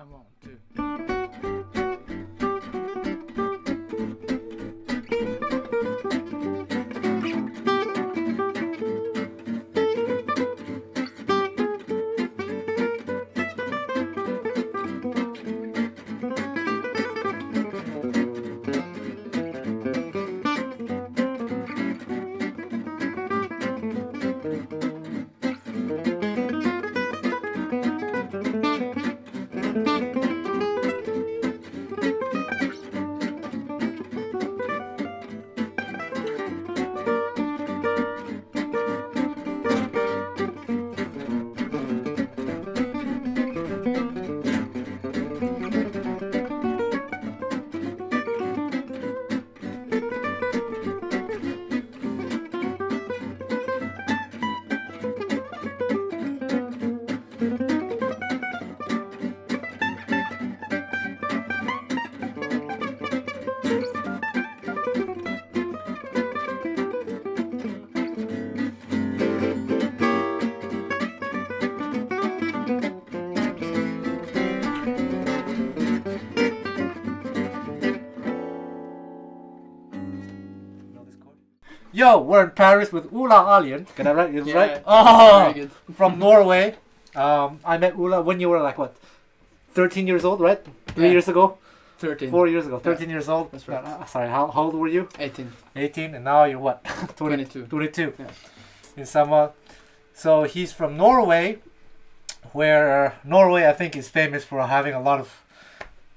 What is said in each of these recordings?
I'm on too. Yo, we're in Paris with Erlien. Can I write it right? Oh, very good. From Norway. I met Ola when you were like what, 13 years old, right? 3 years ago. 13. 4 years ago. 13 years old. That's right. Sorry, how old were you? 18. 18, and now you're what? 22. 22. Yeah. In summer. So he's from Norway, where Norway I think is famous for having a lot of,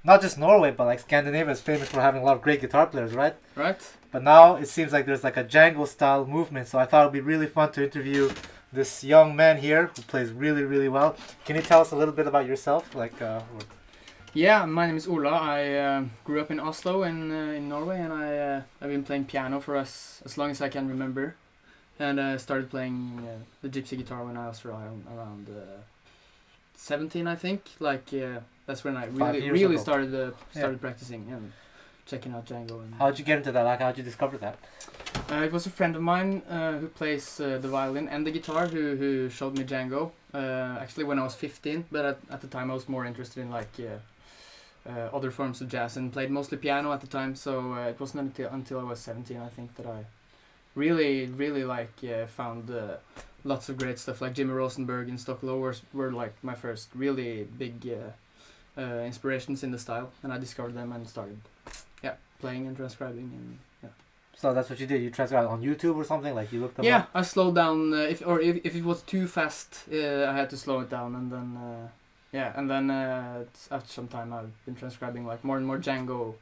not just Norway, but like Scandinavia is famous for having a lot of great guitar players, right? Right. But now it seems like there's like a Django style movement, so I thought it would be really fun to interview this young man here who plays really, really well. Can you tell us a little bit about yourself? Yeah, my name is Ola. I grew up in Oslo in Norway, and I've been playing piano for as long as I can remember. And I started playing the Gypsy guitar when I was around 17, I think. That's when I really started practicing and checking out Django. And how'd you get into that? Like, how'd you discover that? It was a friend of mine who plays the violin and the guitar who showed me Django. Actually, when I was 15, but at the time I was more interested in other forms of jazz and played mostly piano at the time. So it wasn't until I was 17, I think, that I really found lots of great stuff. Like Jimmy Rosenberg and Stocklow were like my first really big inspirations in the style, and I discovered them and started playing and transcribing. And so that's what you did. You transcribed on YouTube or something, like you looked them up? I slowed down if it was too fast, I had to slow it down, and then after some time I've been transcribing like more and more Django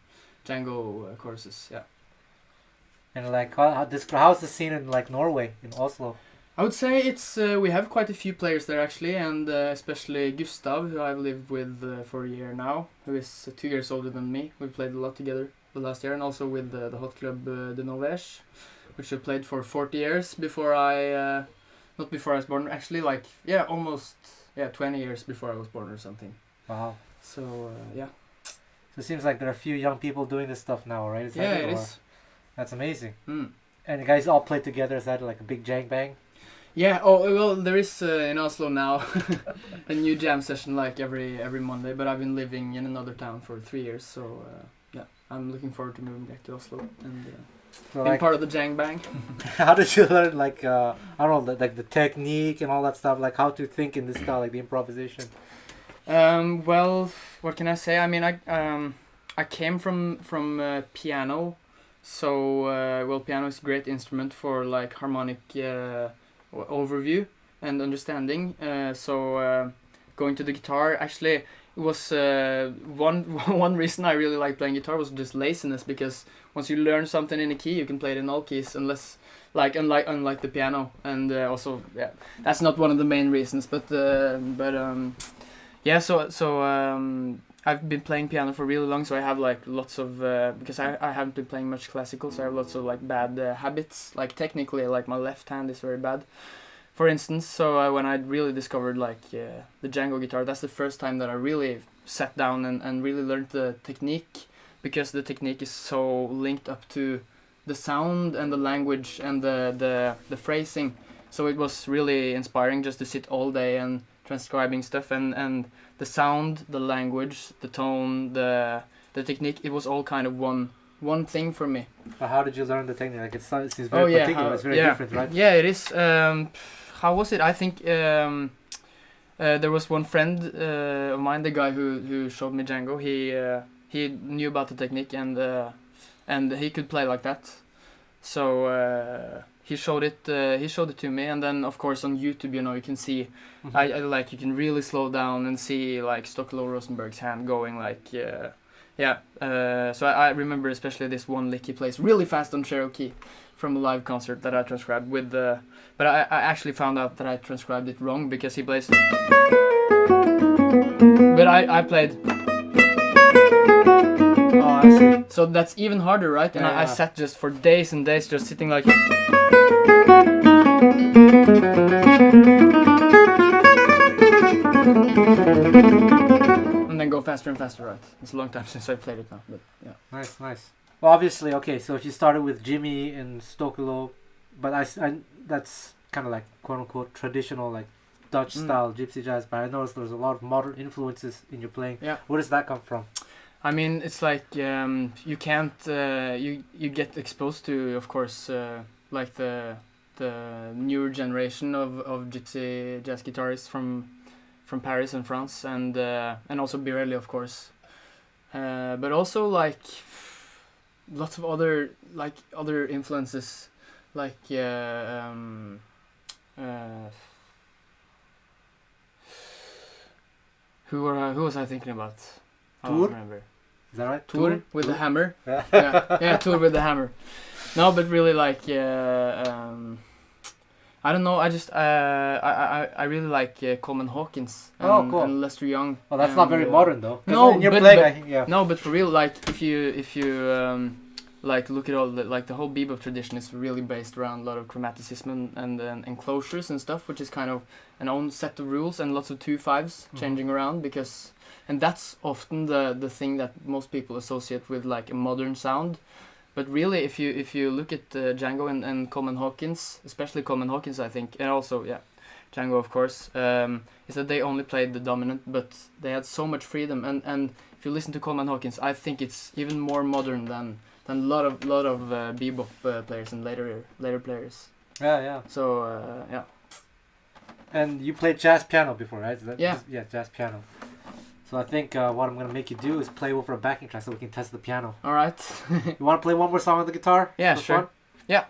courses. And like how's the scene in like Norway, in Oslo? I would say it's we have quite a few players there actually, and especially Gustav, who I've lived with for a year now, who is 2 years older than me. We played a lot together the last year, and also with the hot club the Norwegian, which I played for 40 years before not before I was born, actually, almost 20 years before I was born or something. Wow. So So it seems like there are a few young people doing this stuff now, right? It is. That's amazing. Mm. And the guys all play together. Is that like a big jang bang? Yeah. Oh well, there is in Oslo now a new jam session like every Monday. But I've been living in another town for 3 years, so I'm looking forward to moving back to Oslo and being part of the jang bang. How did you learn I don't know, the technique and all that stuff? Like how to think in this style, like the improvisation. Well, what can I say? I mean, I came from piano. So, piano is a great instrument for like harmonic overview and understanding. Going to the guitar, actually, it was one reason I really like playing guitar was just laziness, because once you learn something in a key, you can play it in all keys, unless unlike the piano. And also, that's not one of the main reasons, but I've been playing piano for really long, so I have like lots of because I haven't been playing much classical, so I have lots of like bad habits. Like technically, like my left hand is very bad, for instance. So when I really discovered the Django guitar, that's the first time that I really sat down and really learned the technique, because the technique is so linked up to the sound and the language and the phrasing. So it was really inspiring just to sit all day and transcribing stuff, and the sound, the language, the tone, the technique, it was all kind of one thing for me. But how did you learn the technique? Like it seems very particular. It's very different, right? Yeah, it is. How was it? I think there was one friend of mine, the guy who showed me Django. He knew about the technique, and he could play like that. So he showed it to me, and then of course on YouTube, you can see, I like, you can really slow down and see like Stockelo Rosenberg's hand going like, so I remember especially this one lick he plays really fast on Cherokee from a live concert that I transcribed with the, but I actually found out that I transcribed it wrong because he plays, but I played. Oh, I see. So that's even harder, right? And I sat just for days and days just sitting like, and then go faster and faster, right? It's a long time since I played it now, but yeah. Nice. Well, obviously, okay, so if you started with Jimmy and Stockelo, but I that's kind of like quote-unquote traditional, like Dutch style gypsy jazz, but I noticed there's a lot of modern influences in your playing. Yeah. Where does that come from? I mean, it's like you can't you get exposed to, of course, like the newer generation of gypsy jazz guitarists from Paris and France, and also Birelli, of course, but also like lots of other influences, like who was I thinking about? I don't remember. Is that right? Tour with the hammer. Yeah, Tour with the hammer. No, but really like I don't know. I just I really like Coleman Hawkins and, cool. and Lester Young. Well, that's not very modern though. No, you're but, playing, no, but for real, like if you like look at all the whole bebop tradition is really based around a lot of chromaticism and enclosures and stuff, which is kind of an own set of rules and lots of 2/5s changing around, because, and that's often the thing that most people associate with like a modern sound. But really, if you look at Django and Coleman Hawkins, especially Coleman Hawkins, I think, and also Django, of course, is that they only played the dominant, but they had so much freedom. And if you listen to Coleman Hawkins, I think it's even more modern than a lot of bebop players and later players. Yeah. So And you played jazz piano before, right? Yeah, jazz piano. So I think what I'm gonna make you do is play over a backing track so we can test the piano. All right. You want to play one more song on the guitar? Yeah, sure. Fun? Yeah.